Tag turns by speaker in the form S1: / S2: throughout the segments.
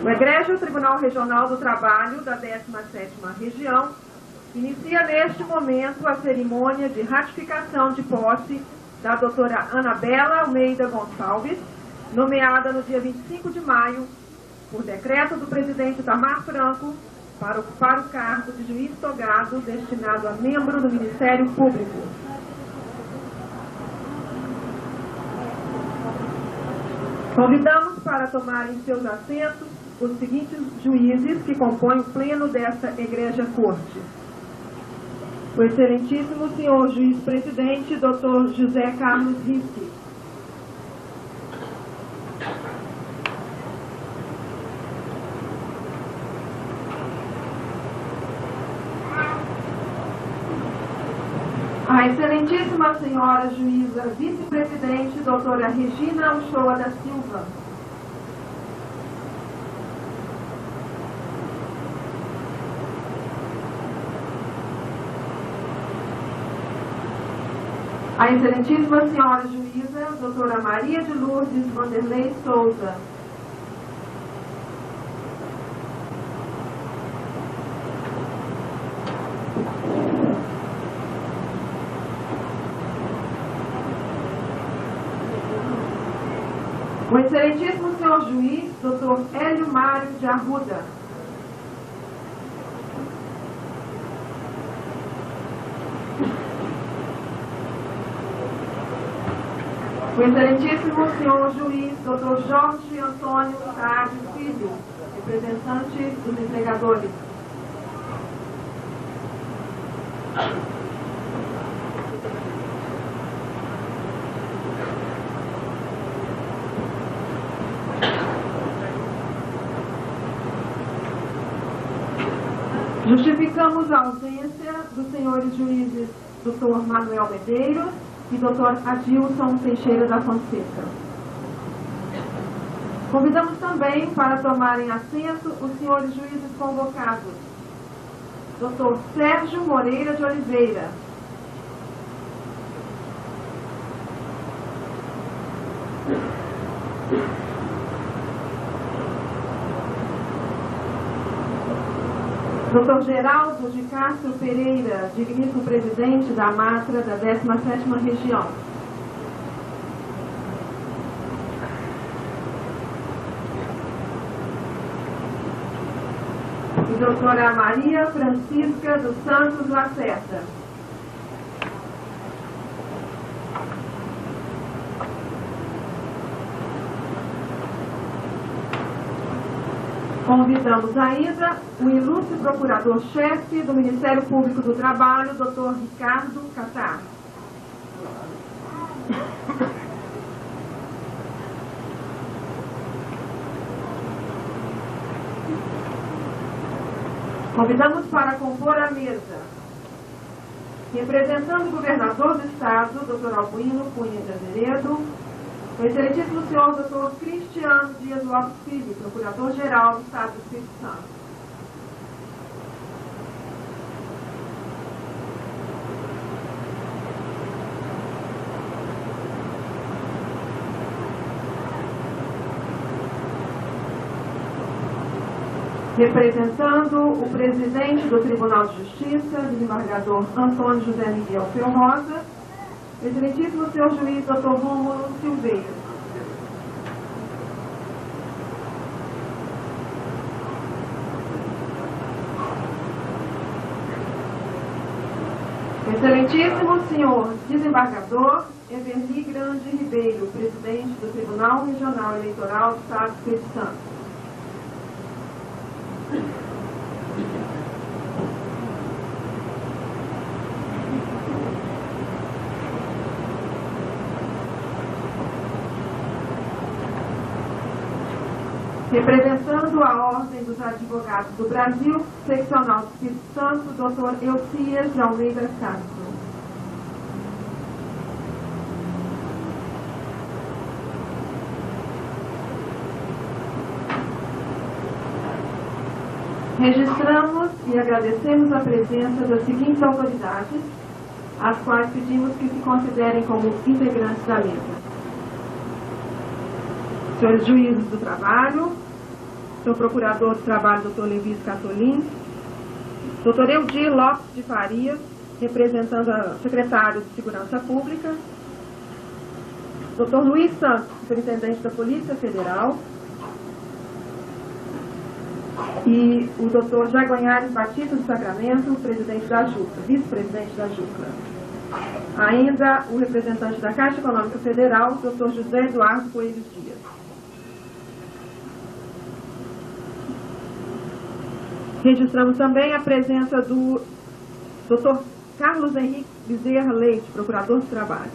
S1: O Egrégio Tribunal Regional do Trabalho da 17ª Região inicia neste momento a cerimônia de ratificação de posse da doutora Anabela Almeida Gonçalves, nomeada no dia 25 de maio, por decreto do presidente Itamar Franco, para ocupar o cargo de juiz togado destinado a membro do Ministério Público. Convidamos para tomarem seus assentos os seguintes juízes que compõem o pleno desta Egrégia Corte. O excelentíssimo senhor juiz-presidente, Dr. José Carlos Risque. A excelentíssima senhora juíza vice-presidente, doutora Regina Uchoa da Silva. A excelentíssima senhora juíza, doutora Maria de Lourdes Vanderlei Souza. O excelentíssimo senhor juiz, doutor Hélio Mário de Arruda. O excelentíssimo senhor juiz, doutor Jorge Antônio Tarde Filho, representante dos empregadores. Justificamos a ausência dos senhores juízes Dr. Manuel Medeiros e Dr. Adilson Teixeira da Fonseca. Convidamos também para tomarem assento os senhores juízes convocados. Dr. Sérgio Moreira de Oliveira. Dr. Geraldo de Castro Pereira, digníssimo presidente da Matra da 17ª Região. E doutora Maria Francisca dos Santos Lacerda. Convidamos ainda o ilustre procurador-chefe do Ministério Público do Trabalho, Dr. Ricardo Catar. Convidamos para compor a mesa, representando o governador do Estado, Dr. Albuino Cunha de Azeredo, o excelentíssimo senhor Dr. Cristiano Dias Lopes Filho, procurador-geral do Estado do Espírito Santo. Representando o presidente do Tribunal de Justiça, desembargador Antônio José Miguel Rosa, excelentíssimo senhor juiz Dr. Rômulo Silveira. Excelentíssimo senhor desembargador Everli Grande Ribeiro, presidente do Tribunal Regional Eleitoral do Estado do Espírito Santo. Representando a Ordem dos Advogados do Brasil, seccional do Espírito Santo, Dr. Elcias de Almeida Castro. Registramos e agradecemos a presença das seguintes autoridades, às quais pedimos que se considerem como integrantes da mesa. Senhores juízes do trabalho, Sr. Procurador do Trabalho, Dr. Levi Catolin, Dr. Eudir Lopes de Farias, representando o secretário de Segurança Pública, Dr. Luiz Santos, superintendente da Polícia Federal, e o Dr. Jaguanhares Batista do Sacramento, presidente da JUCLA, vice-presidente da JUCLA. Ainda o representante da Caixa Econômica Federal, Dr. José Eduardo Coelho Dias. Registramos também a presença do Dr. Carlos Henrique Bezerra Leite, procurador do Trabalho.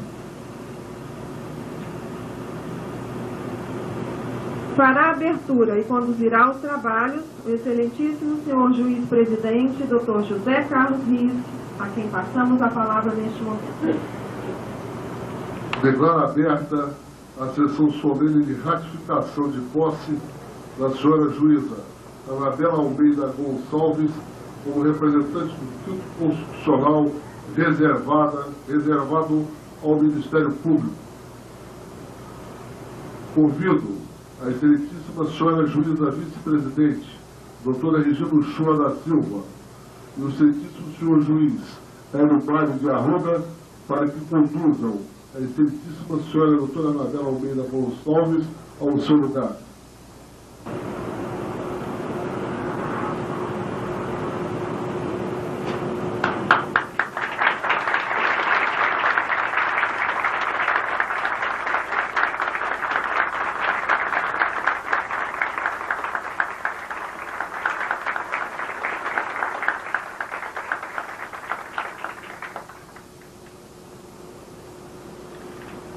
S1: Fará a abertura e conduzirá os trabalhos o excelentíssimo senhor juiz-presidente, Dr. José Carlos Rios, a quem passamos a palavra neste momento.
S2: Declaro aberta a sessão solene de ratificação de posse da senhora juíza Anabela Almeida Gonçalves como representante do título constitucional reservado ao Ministério Público. Convido a excelentíssima senhora juíza vice-presidente, doutora Regina Uchoa da Silva, e o excelentíssimo senhor juiz Hélio Braga de Arruda, para que conduzam a excelentíssima senhora doutora Anabela Almeida Gonçalves ao seu lugar.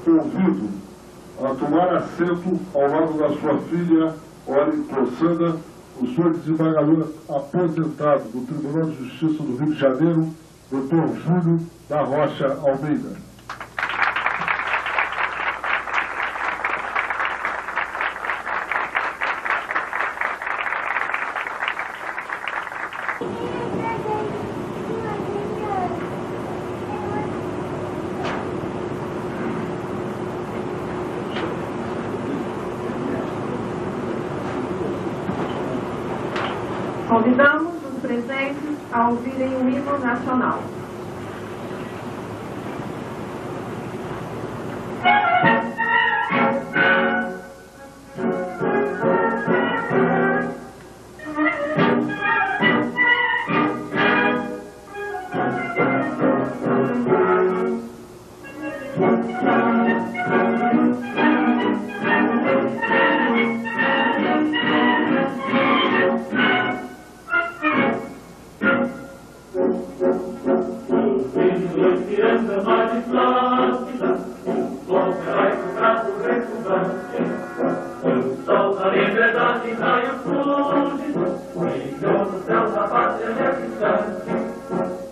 S2: Convido a tomar assento ao lado da sua filha, Ori Corsana, o senhor desembargador aposentado do Tribunal de Justiça do Rio de Janeiro, Dr. Júlio da Rocha Almeida.
S1: Convidamos os presentes a ouvirem o hino nacional.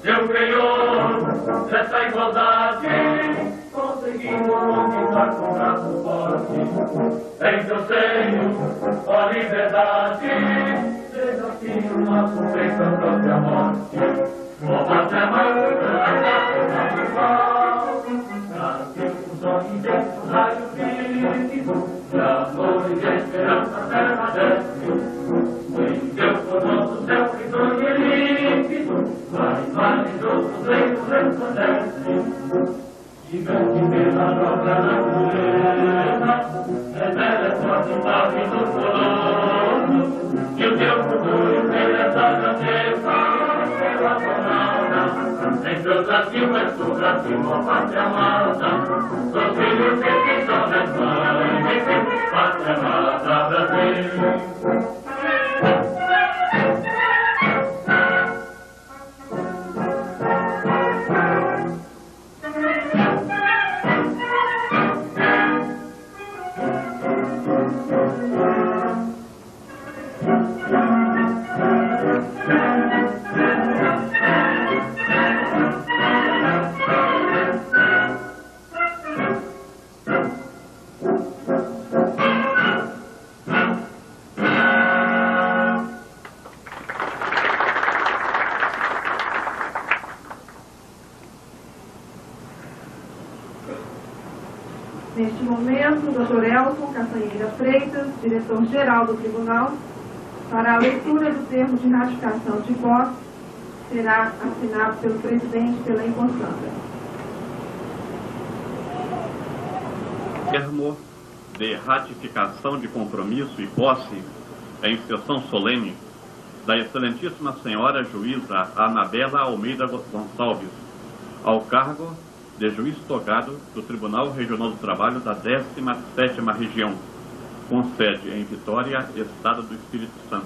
S3: Seu Criador, dessa igualdade, conseguimos conquistar com braço forte. Em teu seio, ó liberdade, desafio nosso peito à própria morte. Ó pátria mãe, os olhos dentro, raio vivo, de amor e de esperança a terra desce. Em Deus por nosso céu que sonha límpido, a imagem do sujeito resplandece. Gigante pela própria natureza, revela forte impacto do colono, e o teu futuro pela essa grandeza, pela bonança, entre o Brasil és tu, Brasil, ó pátria amada, os filhos que são das mães, pátria amada, Brasil.
S1: Neste momento, o Dr. Elton Castanheira Freitas, diretor-geral do Tribunal, Para a leitura do termo de ratificação de posse, será assinado pelo presidente pela empossanda.
S4: Termo de ratificação de compromisso e posse em sessão solene da Excelentíssima Senhora Juíza Anabela Almeida Gonçalves, ao cargo de juiz togado do Tribunal Regional do Trabalho da 17ª Região, com sede em Vitória, Estado do Espírito Santo.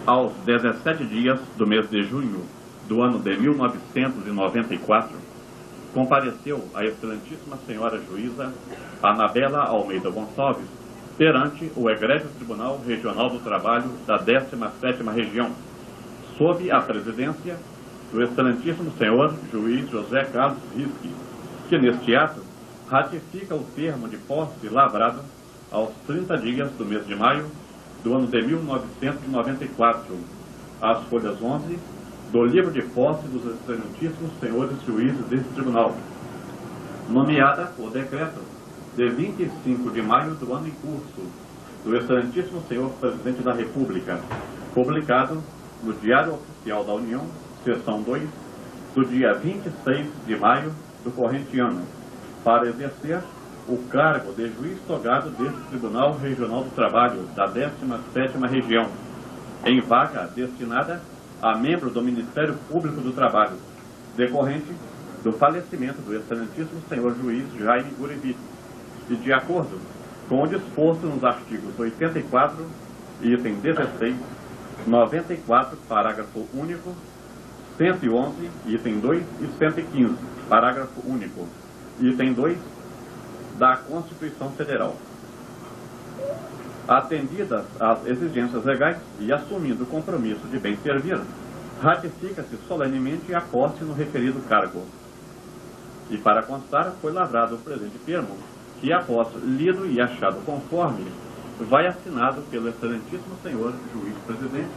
S4: Aos 17 dias do mês de junho do ano de 1994, compareceu a Excelentíssima Senhora Juíza Anabela Almeida Gonçalves perante o Egrégio Tribunal Regional do Trabalho da 17ª Região, sob a presidência do Excelentíssimo Senhor Juiz José Carlos Risque, que neste ato ratifica o termo de posse lavrado aos 30 dias do mês de maio do ano de 1994, às folhas 11 do livro de posse dos Excelentíssimos Senhores Juízes deste Tribunal, nomeada o decreto de 25 de maio do ano em curso do Excelentíssimo Senhor Presidente da República, publicado no Diário Oficial da União, seção 2, do dia 26 de maio do corrente ano, para exercer o cargo de juiz togado deste Tribunal Regional do Trabalho da 17ª Região, em vaga destinada a membro do Ministério Público do Trabalho, decorrente do falecimento do Excelentíssimo Senhor Juiz Jaime Gurevitch, e de acordo com o disposto nos artigos 84, item 16, 94, parágrafo único, 111, item 2 e 115, parágrafo único, item 2 da Constituição Federal. Atendidas as exigências legais e assumindo o compromisso de bem servir, ratifica-se solenemente a posse no referido cargo. E para constar, foi lavrado o presente termo, que após lido e achado conforme, vai assinado pelo Excelentíssimo Senhor Juiz Presidente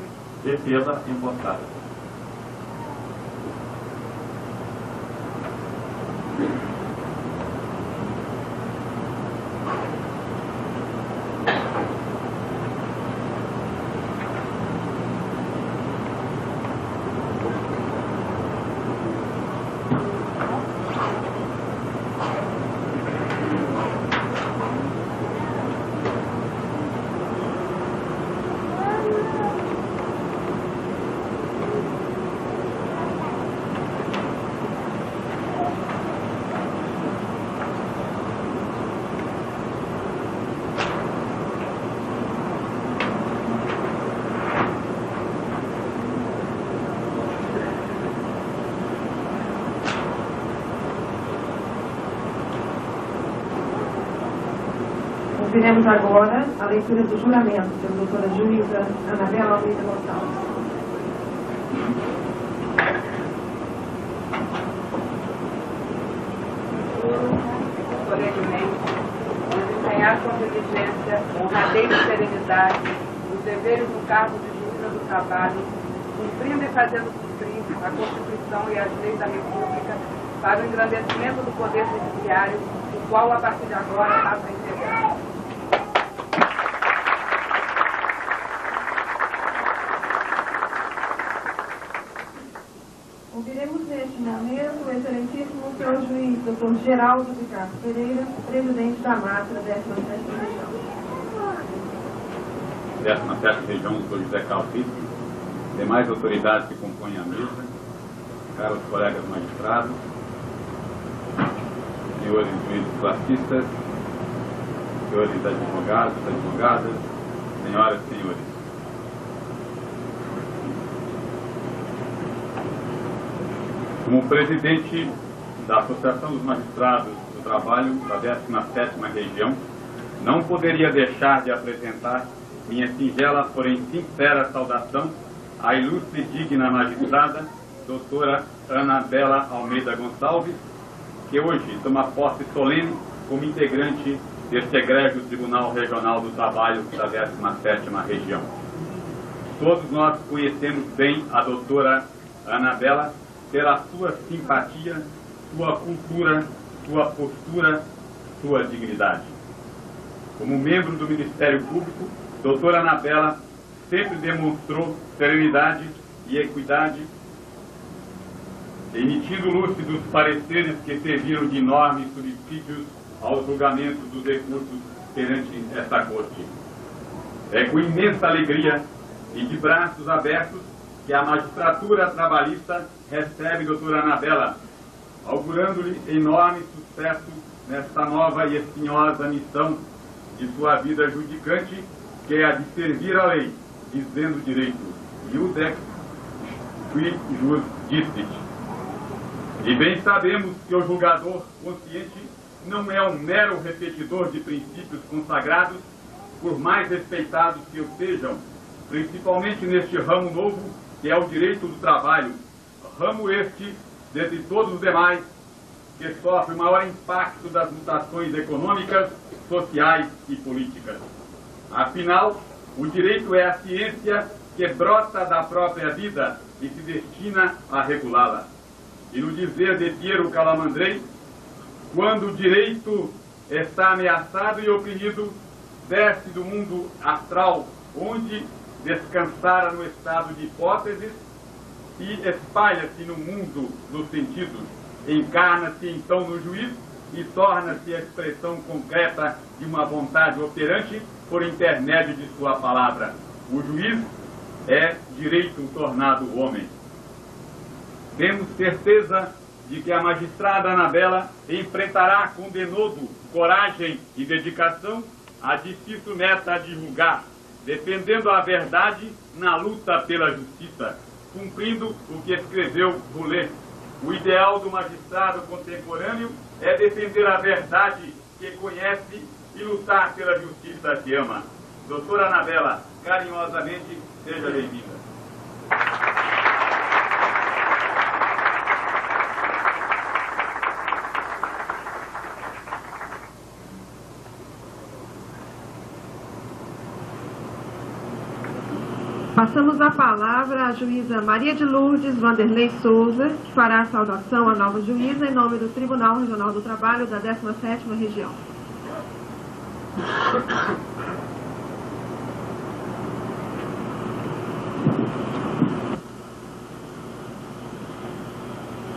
S4: e pela empossada.
S1: Ouviremos agora a leitura do juramento pela doutora Juíza Anabela Almeida Gonçalves.
S5: Solenemente, desempenhar com diligência, honradez e serenidade os deveres do cargo de juíza do trabalho, cumprindo e fazendo cumprir a Constituição e as leis da República para o engrandecimento do Poder Judiciário, o qual, a partir de agora, passa a integrar.
S1: Ouviremos neste momento o Excelentíssimo Senhor Juiz Dr. Geraldo de Castro Pereira, presidente da MATRA 17ª Região.
S6: 17ª Região, Dr. José Carlos Risque, demais autoridades que compõem a mesa, caros colegas magistrados, senhores juízes classistas, senhores advogados, advogadas, senhoras e senhores. Como presidente da Associação dos Magistrados do Trabalho da 17ª Região, não poderia deixar de apresentar minha singela, porém sincera saudação à ilustre e digna magistrada, doutora Anabela Almeida Gonçalves, que hoje toma posse solene como integrante deste egrégio Tribunal Regional do Trabalho da 17ª Região. Todos nós conhecemos bem a doutora Anabela pela sua simpatia, sua cultura, sua postura, sua dignidade. Como membro do Ministério Público, doutora Anabela sempre demonstrou serenidade e equidade, emitindo lúcidos pareceres que serviram de enormes subsídios aos julgamentos dos recursos perante esta corte. É com imensa alegria e de braços abertos que a magistratura trabalhista recebe doutora Anabela, augurando-lhe enorme sucesso nesta nova e espinhosa missão de sua vida judicante, que é a de servir a lei, dizendo o direito, iudex qui jus dicit. E bem sabemos que o julgador consciente não é um mero repetidor de princípios consagrados, por mais respeitados que o sejam, principalmente neste ramo novo, que é o direito do trabalho, ramo este, dentre todos os demais, que sofre o maior impacto das mutações econômicas, sociais e políticas. Afinal, o direito é a ciência que brota da própria vida e se destina a regulá-la. E no dizer de Piero Calamandrei, quando o direito está ameaçado e oprimido, desce do mundo astral, onde descansara no estado de hipóteses, e espalha-se no mundo dos sentidos, encarna-se então no juiz e torna-se a expressão concreta de uma vontade operante por intermédio de sua palavra. O juiz é direito tornado homem. Temos certeza de que a magistrada Anabela enfrentará com denodo, coragem e dedicação a difícil meta de julgar, defendendo a verdade na luta pela justiça, cumprindo o que escreveu Roulet. O ideal do magistrado contemporâneo é defender a verdade que conhece e lutar pela justiça que ama. Doutora Anabela, carinhosamente, seja bem-vinda.
S1: Passamos a palavra à juíza Maria de Lourdes Vanderlei Souza, que fará a saudação à nova juíza em nome do Tribunal Regional do Trabalho da 17ª Região.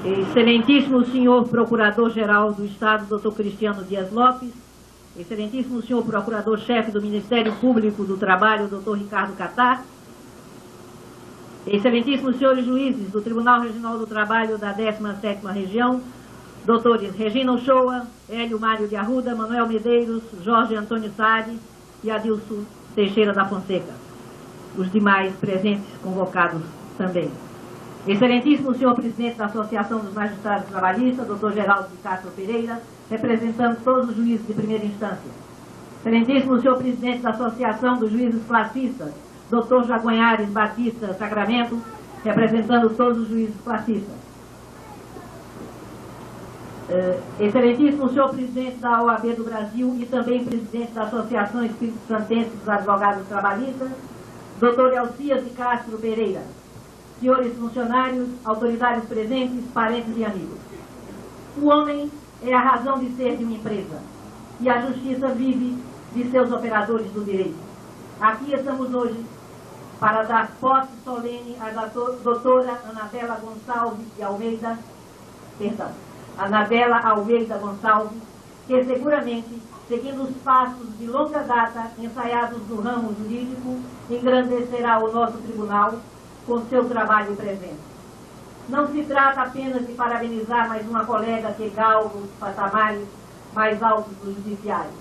S7: Excelentíssimo senhor Procurador-Geral do Estado, Dr. Cristiano Dias Lopes, excelentíssimo senhor Procurador-Chefe do Ministério Público do Trabalho, Dr. Ricardo Catar, excelentíssimos senhores juízes do Tribunal Regional do Trabalho da 17ª Região, doutores Regina Uchoa, Hélio Mário de Arruda, Manuel Medeiros, Jorge Antônio Sade e Adilson Teixeira da Fonseca, os demais presentes convocados também. Excelentíssimo senhor Presidente da Associação dos Magistrados Trabalhistas, Dr. Geraldo de Castro Pereira, representando todos os juízes de primeira instância. Excelentíssimo senhor Presidente da Associação dos Juízes Classistas, Dr. Jaguanhares Batista Sacramento, representando todos os juízes classistas. Excelentíssimo senhor Presidente da OAB do Brasil e também Presidente da Associação Espírito Santense dos Advogados Trabalhistas, Dr. Elcias de Castro Pereira, senhores funcionários, autoridades presentes, parentes e amigos. O homem é a razão de ser de uma empresa e a justiça vive de seus operadores do direito. Aqui estamos hoje para dar posse solene à doutora Anabela Gonçalves de Almeida, Anabela Almeida Gonçalves, que seguramente, seguindo os passos de longa data ensaiados no ramo jurídico, engrandecerá o nosso tribunal com seu trabalho presente. Não se trata apenas de parabenizar mais uma colega que galga os patamares mais altos do judiciário.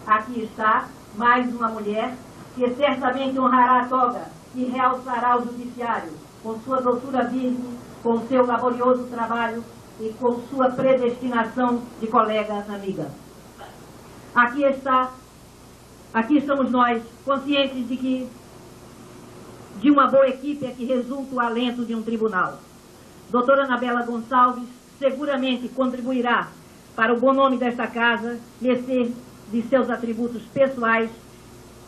S7: Aqui está mais uma mulher que certamente honrará a toga e realçará o judiciário com sua doçura virgem, com seu laborioso trabalho e com sua predestinação de colega amiga. Aqui estamos nós, conscientes de que de uma boa equipe é que resulta o alento de um tribunal. Doutora Anabela Gonçalves seguramente contribuirá para o bom nome desta casa, mercê de seus atributos pessoais,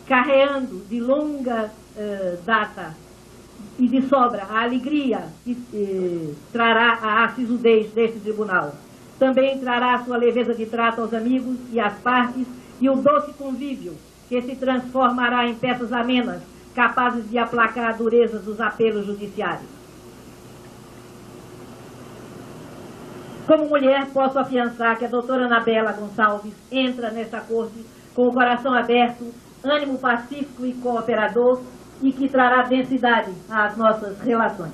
S7: carreando de longa data e de sobra a alegria que trará a sisudez deste tribunal. Também trará sua leveza de trato aos amigos e às partes e o doce convívio que se transformará em peças amenas, capazes de aplacar a dureza dos apelos judiciários. Como mulher, posso afiançar que a doutora Anabela Gonçalves entra nesta corte com o coração aberto, ânimo pacífico e cooperador, e que trará densidade às nossas relações.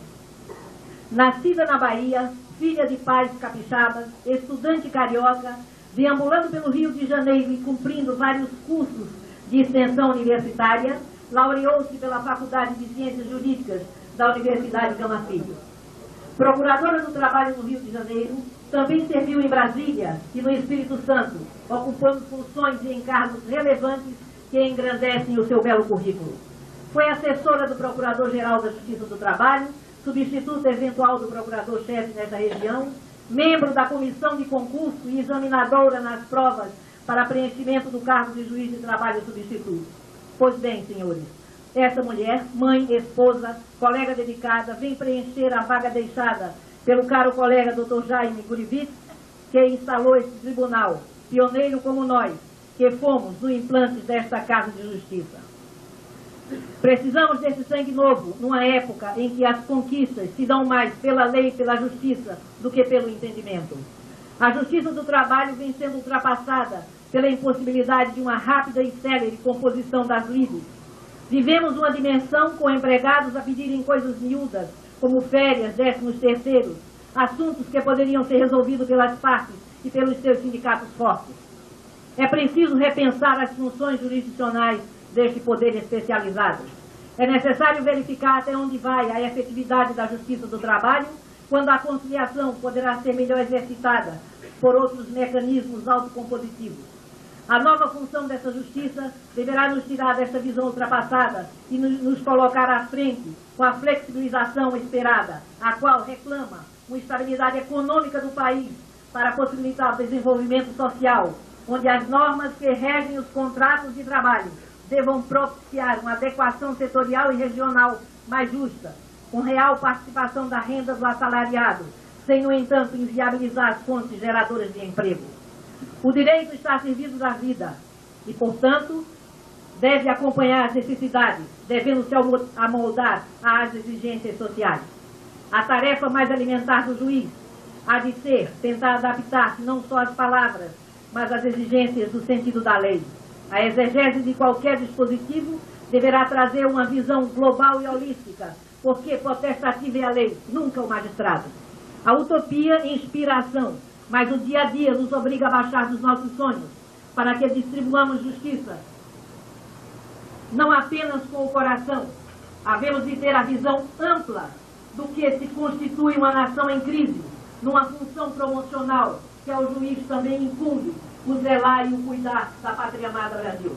S7: Nascida na Bahia, filha de pais capixabas, estudante carioca, deambulando pelo Rio de Janeiro e cumprindo vários cursos de extensão universitária, laureou-se pela Faculdade de Ciências Jurídicas da Universidade Gama Filho. Procuradora do Trabalho no Rio de Janeiro, também serviu em Brasília e no Espírito Santo, ocupando funções e encargos relevantes que engrandecem o seu belo currículo. Foi assessora do Procurador-Geral da Justiça do Trabalho, substituta eventual do Procurador-Chefe nesta região, membro da Comissão de Concurso e examinadora nas provas para preenchimento do cargo de Juiz de Trabalho substituto. Pois bem, senhores, essa mulher, mãe, esposa, colega dedicada, vem preencher a vaga deixada pelo caro colega Dr. Jaime Gurivitz, que instalou esse tribunal, pioneiro como nós, que fomos no implante desta Casa de Justiça. Precisamos desse sangue novo, numa época em que as conquistas se dão mais pela lei e pela justiça do que pelo entendimento. A justiça do trabalho vem sendo ultrapassada pela impossibilidade de uma rápida e célere composição das lides. Vivemos uma dimensão com empregados a pedirem coisas miúdas, como férias, 13º, assuntos que poderiam ser resolvidos pelas partes e pelos seus sindicatos fortes. É preciso repensar as funções jurisdicionais deste poder especializado. É necessário verificar até onde vai a efetividade da justiça do trabalho, quando a conciliação poderá ser melhor exercitada por outros mecanismos autocompositivos. A nova função dessa justiça deverá nos tirar dessa visão ultrapassada e nos colocar à frente com a flexibilização esperada, a qual reclama uma estabilidade econômica do país para possibilitar o desenvolvimento social, onde as normas que regem os contratos de trabalho devam propiciar uma adequação setorial e regional mais justa, com real participação da renda do assalariado, sem, no entanto, inviabilizar as fontes geradoras de emprego. O direito está a serviço da vida e, portanto, deve acompanhar as necessidades, devendo se amoldar às exigências sociais. A tarefa mais elementar do juiz há de ser tentar adaptar não só as palavras, mas as exigências do sentido da lei. A exegese de qualquer dispositivo deverá trazer uma visão global e holística, porque potestativa é a lei, nunca o magistrado. A utopia inspira a ação, mas o dia a dia nos obriga a baixar dos nossos sonhos, para que distribuamos justiça, não apenas com o coração. Havemos de ter a visão ampla do que se constitui uma nação em crise, numa função promocional que ao juiz também incumbe o zelar e o cuidar da pátria amada Brasil.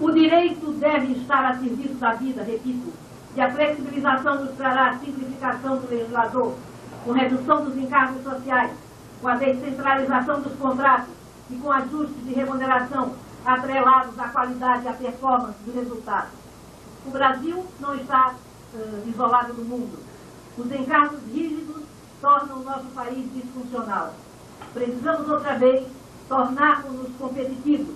S7: O direito deve estar a serviço da vida, repito, e a flexibilização nos trará a simplificação do legislador, com redução dos encargos sociais, com a descentralização dos contratos e com ajustes de remuneração atrelados à qualidade e à performance do resultado. O Brasil não está isolado do mundo. Os encargos rígidos tornam o nosso país disfuncional. Precisamos outra vez tornarmos-nos competitivos.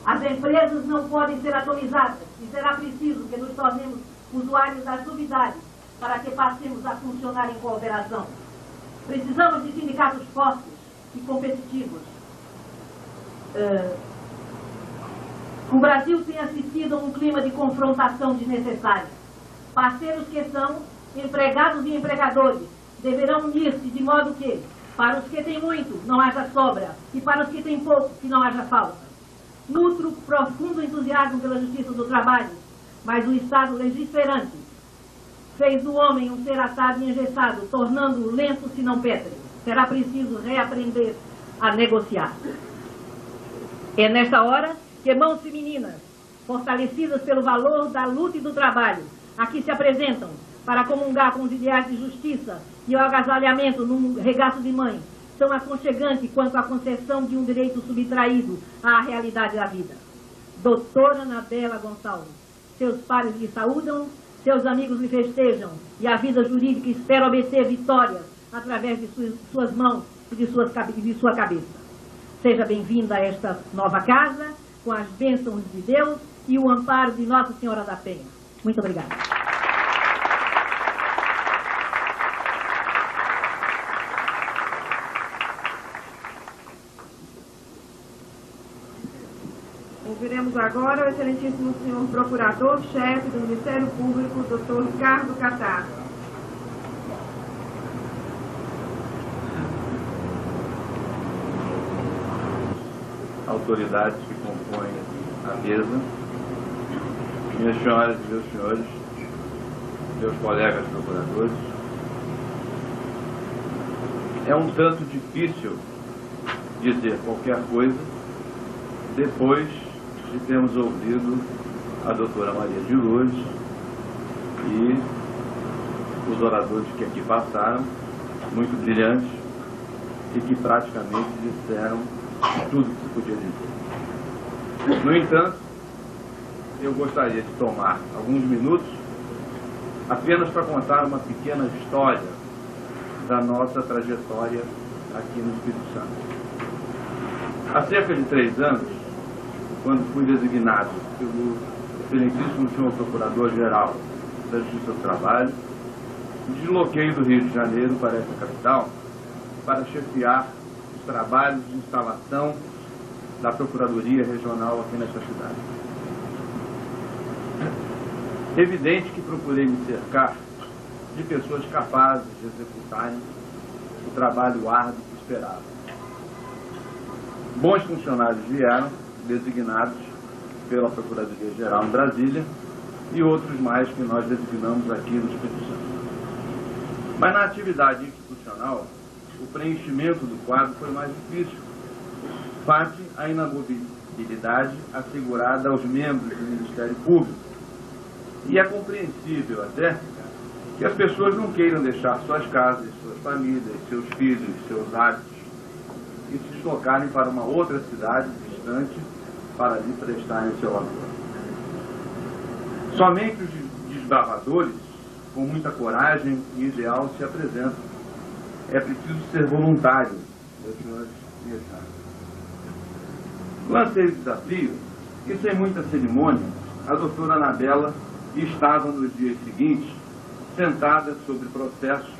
S7: As empresas não podem ser atomizadas e será preciso que nos tornemos usuários das novidades para que passemos a funcionar em cooperação. Precisamos de sindicatos fortes e competitivos. O Brasil tem assistido a um clima de confrontação desnecessária. Parceiros que são empregados e empregadores deverão unir-se de modo que, para os que têm muito, não haja sobra, e para os que têm pouco, que não haja falta. Nutro profundo entusiasmo pela justiça do trabalho, mas o Estado legiferante fez do homem um ser atado e engessado, tornando-o lento, se não pétreo. Será preciso reaprender a negociar. É nesta hora que mãos femininas, fortalecidas pelo valor da luta e do trabalho, aqui se apresentam para comungar com os ideais de justiça e o agasalhamento num regaço de mãe, são aconchegantes quanto à concessão de um direito subtraído à realidade da vida. Doutora Anabela Gonçalves, seus pares lhe saúdam, seus amigos lhe festejam, e a vida jurídica espera obter vitórias através de suas mãos e de sua cabeça. Seja bem-vinda a esta nova casa, com as bênçãos de Deus e o amparo de Nossa Senhora da Penha. Muito obrigada.
S1: Ouviremos agora o excelentíssimo senhor procurador-chefe do Ministério Público, Dr. Ricardo Catar.
S8: Autoridades que compõem a mesa, minhas senhoras e meus senhores, meus colegas procuradores, é um tanto difícil dizer qualquer coisa depois de termos ouvido a doutora Maria de Lourdes e os oradores que aqui passaram, muito brilhantes, e que praticamente disseram tudo que se podia dizer. No entanto, eu gostaria de tomar alguns minutos apenas para contar uma pequena história da nossa trajetória aqui no Espírito Santo. Há cerca de 3 anos, quando fui designado pelo excelentíssimo senhor Procurador-Geral da Justiça do Trabalho, me desloquei do Rio de Janeiro para essa capital para chefiar os trabalhos de instalação da Procuradoria Regional aqui nesta cidade. Evidente que procurei me cercar de pessoas capazes de executarem o trabalho árduo que esperava. Bons funcionários vieram, designados pela Procuradoria-Geral em Brasília, e outros mais que nós designamos aqui no Espírito Santo. Mas na atividade institucional, o preenchimento do quadro foi mais difícil, face à inamovibilidade assegurada aos membros do Ministério Público. E é compreensível até que as pessoas não queiram deixar suas casas, suas famílias, seus filhos, seus hábitos e se deslocarem para uma outra cidade distante para lhe prestarem seu amor. Somente os desbravadores, com muita coragem e ideal, se apresentam. É preciso ser voluntário, meus senhores e minhas senhoras. Lancei o desafio e, sem muita cerimônia, a doutora Anabela estava nos dias seguintes sentada sobre processos,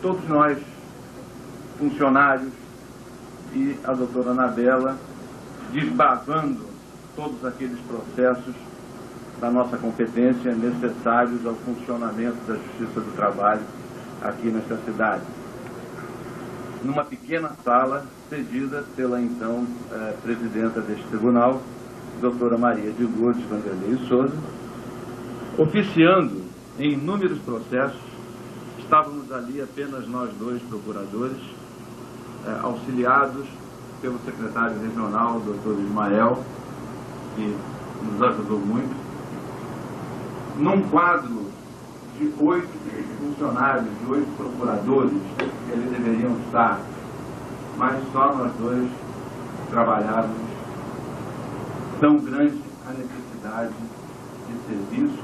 S8: todos nós, funcionários, e a doutora Anabela desbravando todos aqueles processos da nossa competência necessários ao funcionamento da Justiça do Trabalho aqui nesta cidade. Numa pequena sala cedida pela então presidenta deste tribunal, doutora Maria de Lourdes Vanderlei Souza, oficiando em inúmeros processos. Estávamos ali apenas nós dois procuradores, auxiliados pelo secretário regional, doutor Ismael, que nos ajudou muito, num quadro de 8 funcionários, de 8 procuradores, que eles deveriam estar, mas só nós dois trabalhávamos. Tão grande a necessidade de serviço,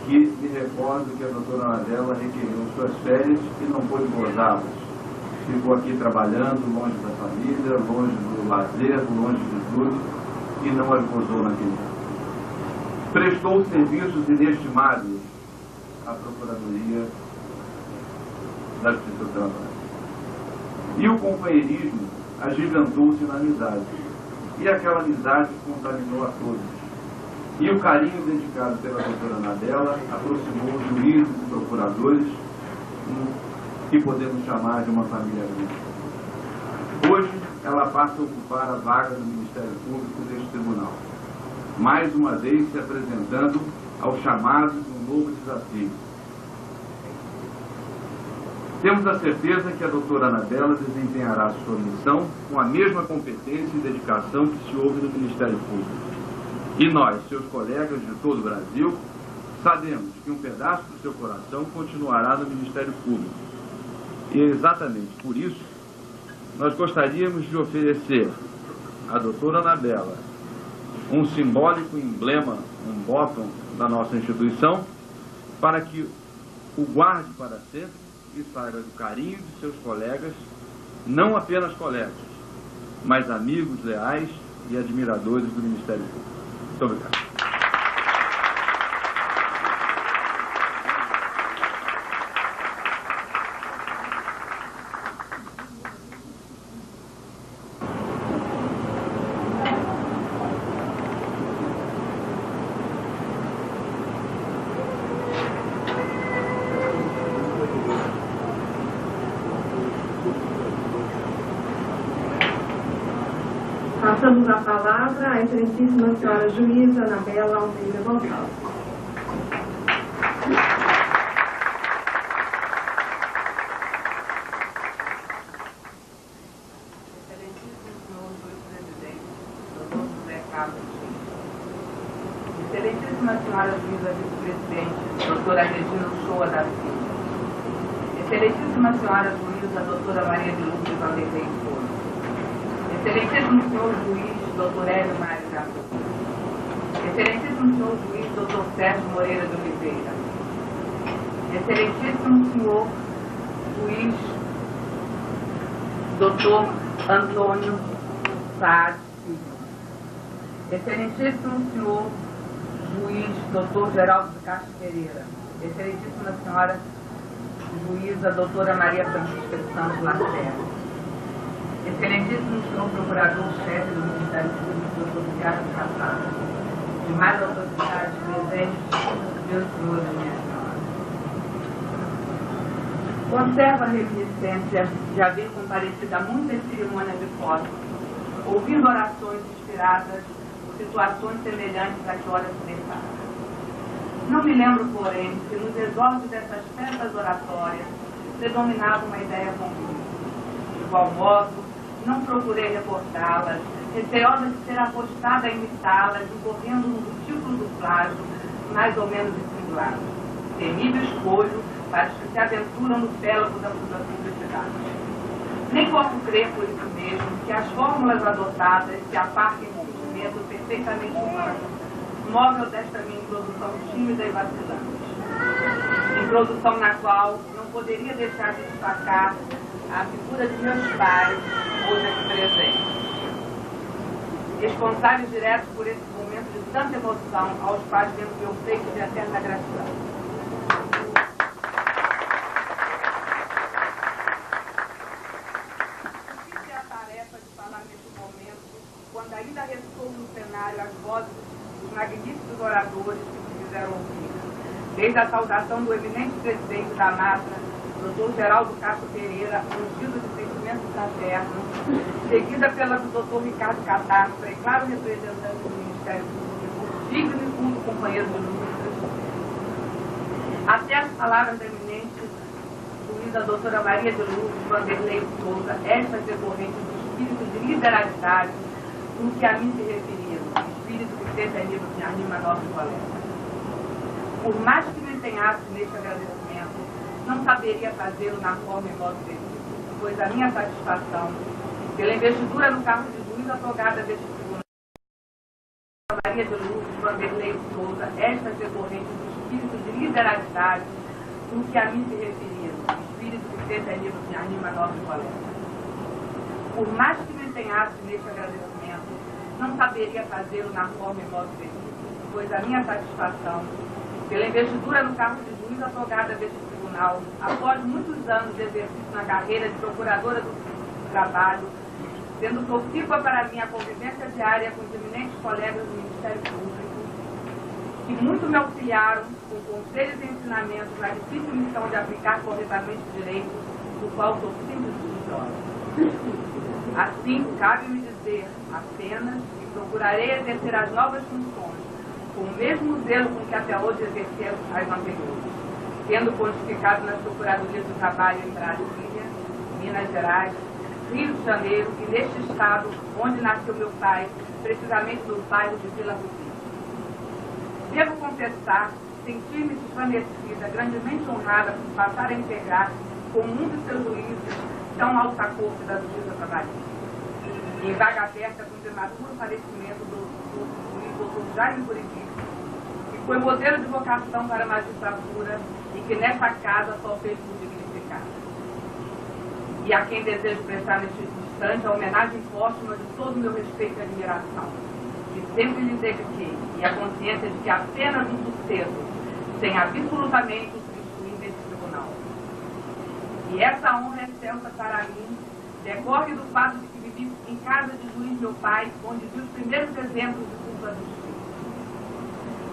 S8: que me recordo que a doutora Anabela requeriu suas férias e não pôde gozá-las. Ficou aqui trabalhando, longe da família, longe do lazer, longe de tudo, e não as gozou naquele ano. Prestou serviços inestimáveis à Procuradoria da Justiça do Trabalho. E o companheirismo agigantou-se na amizade. E aquela amizade contaminou a todos. E o carinho dedicado pela doutora Anabela aproximou os juízes e procuradores, que podemos chamar de uma família grande. Hoje, ela passa a ocupar a vaga do Ministério Público deste tribunal, mais uma vez se apresentando ao chamado de um novo desafio. Temos a certeza que a doutora Anabela desempenhará sua missão com a mesma competência e dedicação que se houve no Ministério Público. E nós, seus colegas de todo o Brasil, sabemos que um pedaço do seu coração continuará no Ministério Público. E é exatamente por isso nós gostaríamos de oferecer à doutora Anabela um simbólico emblema, um bottom da nossa instituição, para que o guarde para sempre e saiba do carinho de seus colegas, não apenas colegas, mas amigos leais e admiradores do Ministério Público. Muito obrigado.
S1: Passamos a palavra à excelentíssima senhora juíza Anabela Almeida Gonçalves.
S5: Excelentíssimo senhor juiz-presidente, doutor José Carlos Dias. Excelentíssima senhora juíza vice-presidente, doutora Regina Uchoa da Silva. Excelentíssima senhora juíza, doutora Maria de Lourdes Vanderlei Souza. Excelentíssimo senhor juiz, doutor Hélio Mário da Silva. Excelentíssimo senhor juiz, doutor Sérgio Moreira de Oliveira. Excelentíssimo senhor juiz, doutor Antônio Sá Silva. Excelentíssimo senhor juiz, doutor Geraldo de Castro Pereira. Excelentíssima senhora juíza, doutora Maria Francisca de Santos Lacerda. Excelentíssimo senhor procurador-chefe do Ministério Público, doutor Ricardo Cassado. Demais autoridades presentes, meus senhores e minhas senhoras. Conservo a reminiscência de haver comparecido a muitas cerimônias de posse, ouvindo orações inspiradas por situações semelhantes a que ora se declara. Não me lembro, porém, se nos exórdios dessas festas oratórias predominava uma ideia comum. De igual modo, não procurei reportá-las, receosa de ser apostada a imitá-las, incorrendo no ridículo do plágio, mais ou menos dissimulado. Temível escolho para os que se aventuram no pélago da simplicidade. Nem posso crer por isso mesmo que as fórmulas adotadas se apartem com um método perfeitamente humano, móvel desta minha introdução tímida e vacilante. Introdução na qual não poderia deixar de destacar a figura de meus pais, hoje aqui presentes. Responsáveis diretos por esse momento de tanta emoção, aos quais devo meu peito de eterna gratidão. Tive a tarefa de falar neste momento, quando ainda ressoam no cenário as vozes dos magníficos oradores que se fizeram ouvir. Desde a saudação do eminente presidente da Matra, Dr. Geraldo Castro Pereira, ungido de sentimentos fraternos, seguida pela do Dr. Ricardo Catastro, e claro representante do Ministério Público, digno e culto companheiro de lutas, até as palavras da eminente juíza doutora Maria de Lourdes Vanderlei Souza, estas decorrentes do espírito de liberalidade com que a mim se referiram, espírito que sempre anima nosso colega. Por mais que me empenhasse neste agradecimento, não saberia fazê-lo na forma e modo devido, pois a minha satisfação, pela investidura no cargo de juiz afogada deste tribunal, Maria de Lourdes Vanderlei Souza, estas decorrentes do espírito de liberalidade com que a mim se referiram, espírito que sempre anima nosso colega. Por mais que me empenhasse neste agradecimento, não saberia fazê-lo na forma e modo devido, pois a minha satisfação, pela investidura no cargo de juiz afogada deste tribunal, após muitos anos de exercício na carreira de procuradora do trabalho, sendo profícua para mim a convivência diária com os eminentes colegas do Ministério Público, que muito me auxiliaram com conselhos e ensinamentos na difícil missão de aplicar corretamente o direito, do qual sou simples estudiosa. Assim, cabe-me dizer apenas que procurarei exercer as novas funções com o mesmo zelo com que até hoje exerceram as anteriores, sendo pontificado nas Procuradorias do Trabalho em Brasília, Minas Gerais, Rio de Janeiro e neste estado onde nasceu meu pai, precisamente no bairro de Vila Rubi. Devo confessar, sentir-me desvanecida, grandemente honrada por passar a integrar com um dos seus juízes tão alta corte da justiça trabalhista. Em vaga aberta com o prematuro falecimento do juiz Dr. Jaime Curibi, que foi modelo de vocação para a magistratura e que nessa casa só fez por dignificar. E a quem desejo prestar neste obstante, a homenagem póstuma de todo o meu respeito e admiração, que sempre lhe dediquei, e a consciência de que apenas um sucesso, sem absolutamente o substituir desse tribunal. E essa honra excelsa para mim decorre do fato de que vivi em casa de juiz meu pai, onde vi os primeiros exemplos de culto à justiça.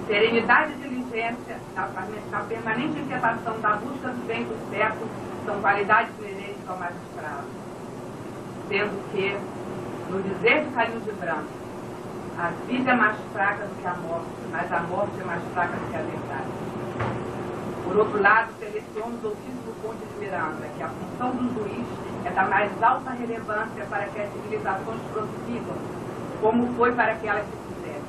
S5: Serenidade e diligência, na permanente inquietação da busca do bem do certo, são qualidades inerentes ao magistrado. Sendo que, no dizer de Khalil Gibran, a vida é mais fraca do que a morte, mas a morte é mais fraca do que a verdade. Por outro lado, seleciono o doutíssimo Conde de Miranda, que a função do juiz é da mais alta relevância para que as civilizações prossigam, como foi para que elas se fizessem.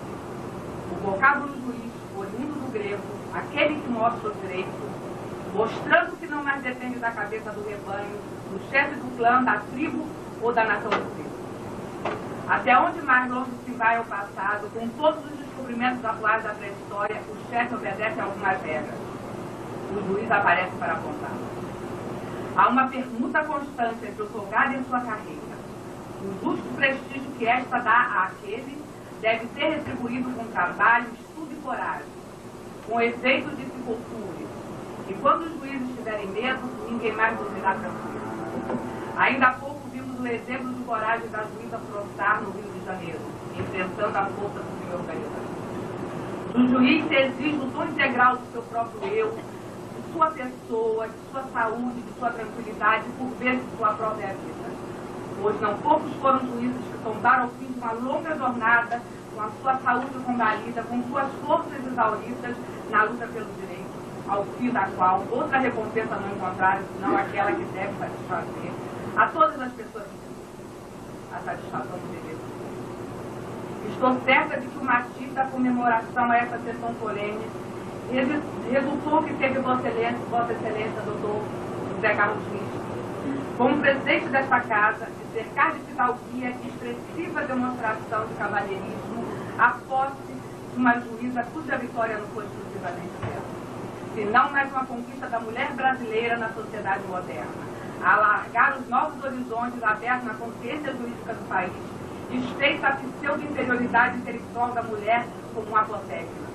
S5: O vocábulo juiz, oriundo do grego, aquele que mostra o direito, mostrando que não mais depende da cabeça do rebanho, do chefe do clã, da tribo ou da nação do Cristo. Até onde mais longe se vai ao passado, com todos os descobrimentos atuais da pré-história, o chefe obedece a algumas regras. O juiz aparece para apontar. Há uma permuta constante entre o soldado e sua carreira. O justo prestígio que esta dá àquele deve ser retribuído com trabalho, estudo e coragem, com efeito de se culture. E quando os juízes tiverem medo, ninguém mais dormirá tranquilo. Ainda há pouco vimos o exemplo de coragem da juíza Frossard no Rio de Janeiro, enfrentando a força do crime organizado. Do juiz se exige o tom integral do seu próprio eu, de sua pessoa, de sua saúde, de sua tranquilidade e, por vezes, de sua própria vida. Pois não poucos foram juízes que tombaram ao fim de uma longa jornada, com a sua saúde combalida, com suas forças exauridas na luta pelo direito, ao fim da qual outra recompensa não encontraram, senão aquela que deve satisfazer a todas as pessoas que têm a satisfação do dever. Estou certa de que o matiz da comemoração a essa sessão solene resultou que teve Vossa Excelência, doutor José Carlos Schmidt, como presidente desta casa, de cercar de fidalguia e expressiva demonstração de cavalheirismo a posse de uma juíza cuja vitória não foi exclusivamente dela, senão mais uma conquista da mulher brasileira na sociedade moderna, a alargar os novos horizontes abertos na consciência jurídica do país, desfeita a pseudo-inferioridade intelectual da mulher como uma apotécna.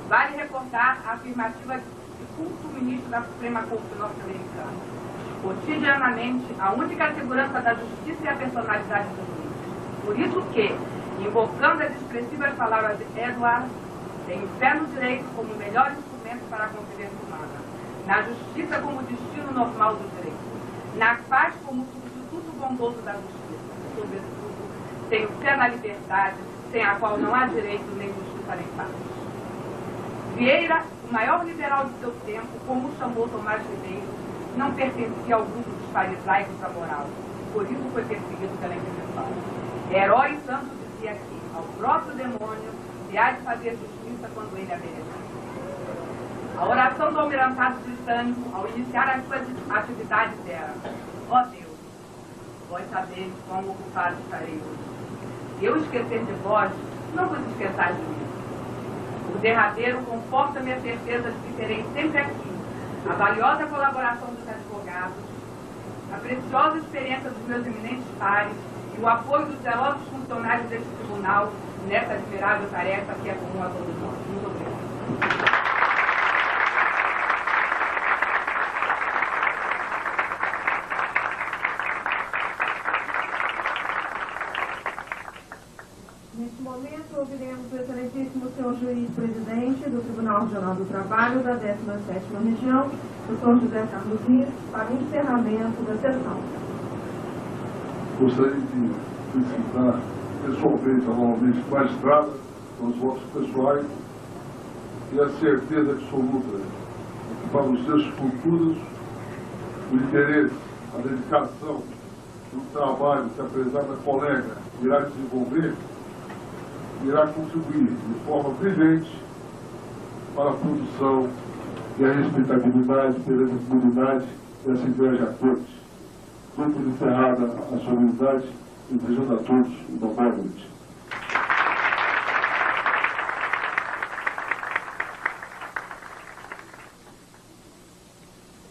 S5: Vale recordar a afirmativa de culto ministro da Suprema Corte norte-americana. Cotidianamente, a única segurança da justiça é a personalidade do juiz. Por isso que, invocando as expressivas palavras de Edward, tenho fé no direito como o melhor instrumento para a convivência humana, na justiça como destino normal do direito, na paz como substituto bondoso da justiça. Sobretudo, tenho fé na liberdade, sem a qual não há direito, nem justiça, nem paz. Vieira, o maior liberal de seu tempo, como o chamou Tomás Ribeiro, não pertencia ao grupo dos farisaicos da moral. Por isso foi perseguido pela Inquisição. Herói santo dizia que, ao próprio demônio, se há de fazer justiça quando ele a merecer. A oração do almirantado britânico, ao iniciar as suas atividades, era: ó Deus, vós sabeis como ocupado estarei hoje. Se eu esquecer de vós, não vos esqueçais de mim. O derradeiro conforta-me a certeza de que terei sempre aqui a valiosa colaboração dos advogados, a preciosa experiência dos meus eminentes pares e o apoio dos zelosos funcionários deste tribunal nessa admirável tarefa que é comum a todos nós. Muito obrigada.
S1: Neste momento, ouviremos o excelentíssimo senhor juiz-presidente do Tribunal Regional do Trabalho da 17ª Região, doutor José Carlos Dias, para o encerramento da sessão.
S2: Gostaria de felicitar pessoalmente a novamente magistrada pelos votos pessoais e a certeza absoluta de que para os seus futuros o interesse, a dedicação do trabalho que a prezada colega irá desenvolver irá contribuir de forma brilhante para a produção e a respeitabilidade, perante dessa igreja corte. Muito encerrada a solenidade, desejando a todos uma boa noite.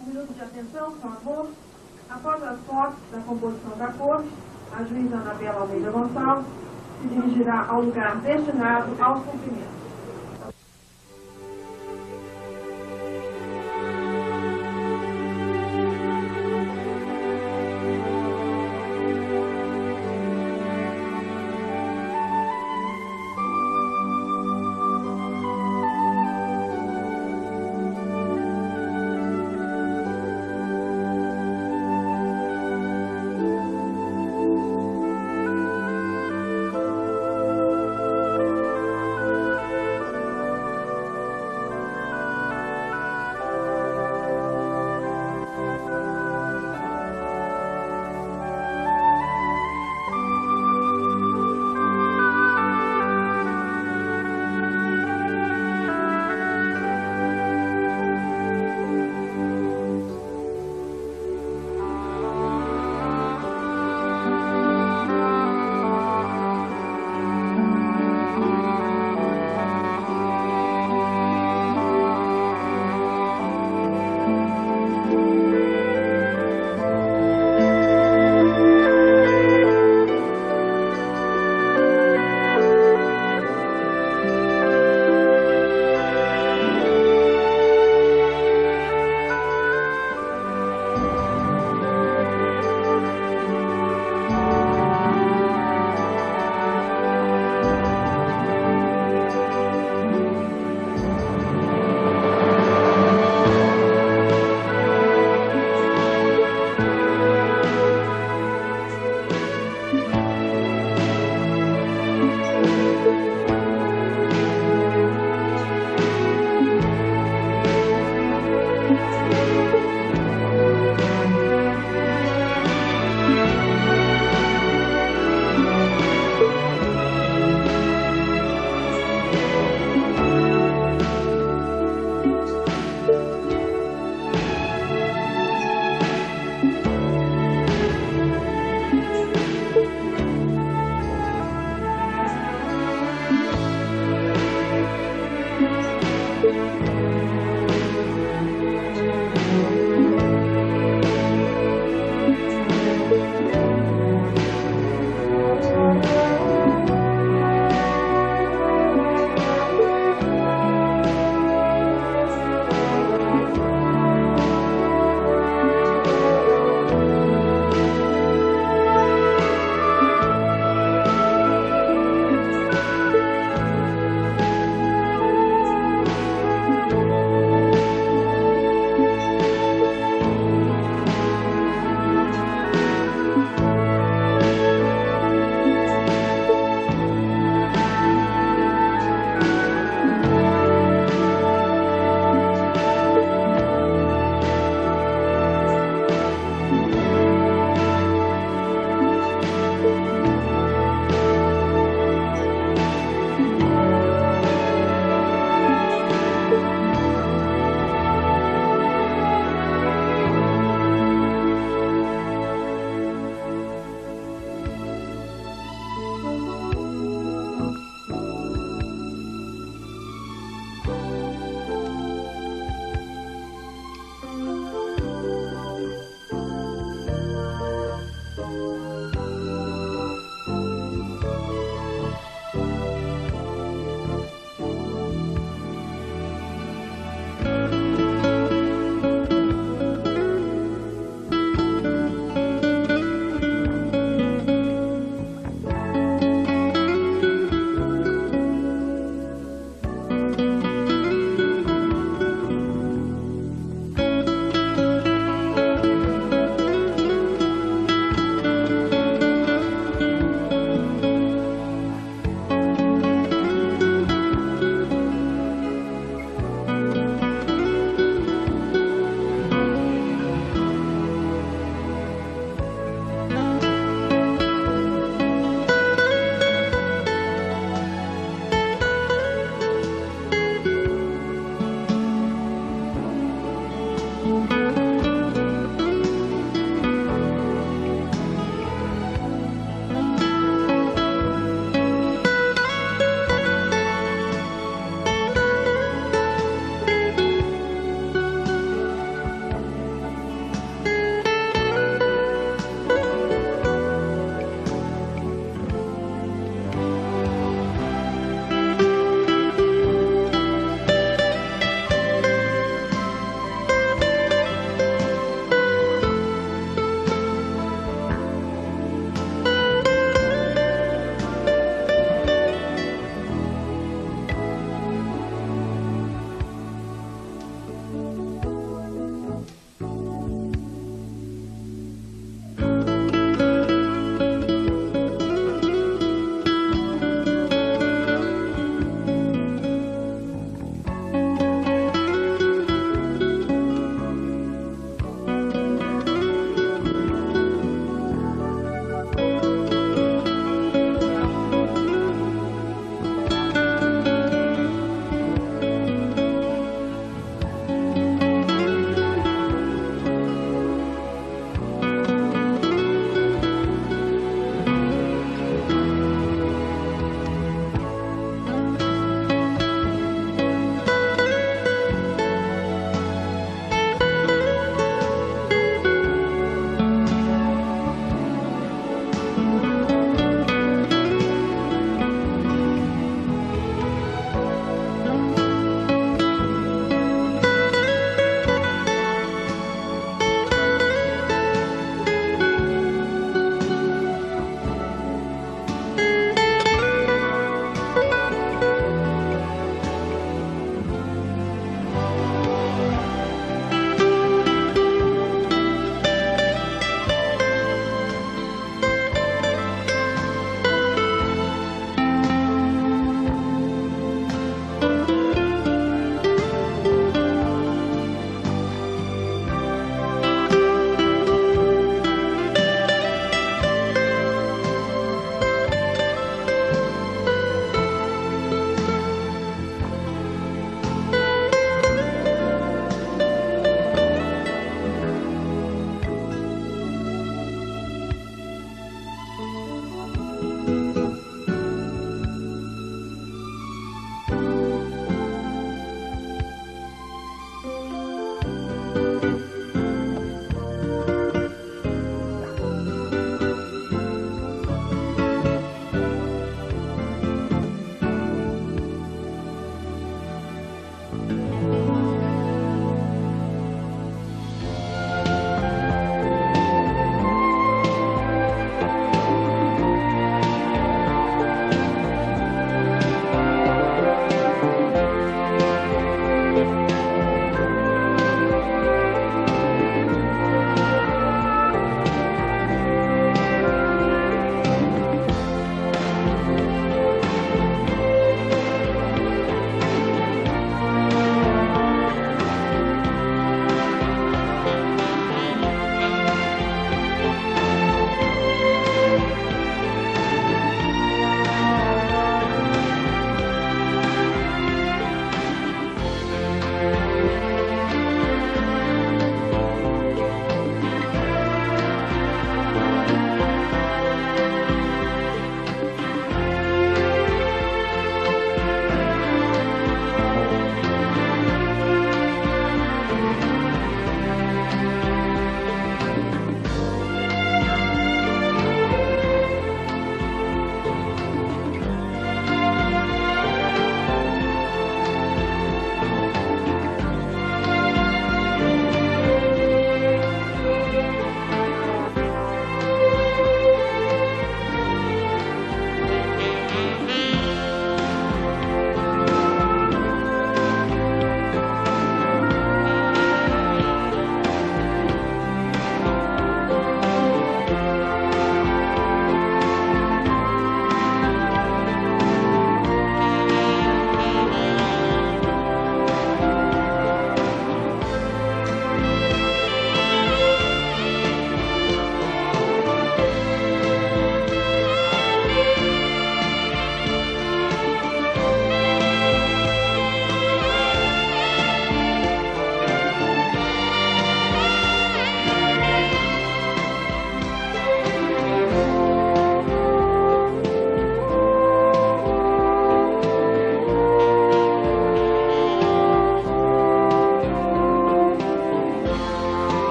S1: Um minuto de atenção, por favor. Após as posse da composição da corte, A juíza Anabela Almeida Gonçalves se dirigirá ao lugar destinado aos cumprimentos.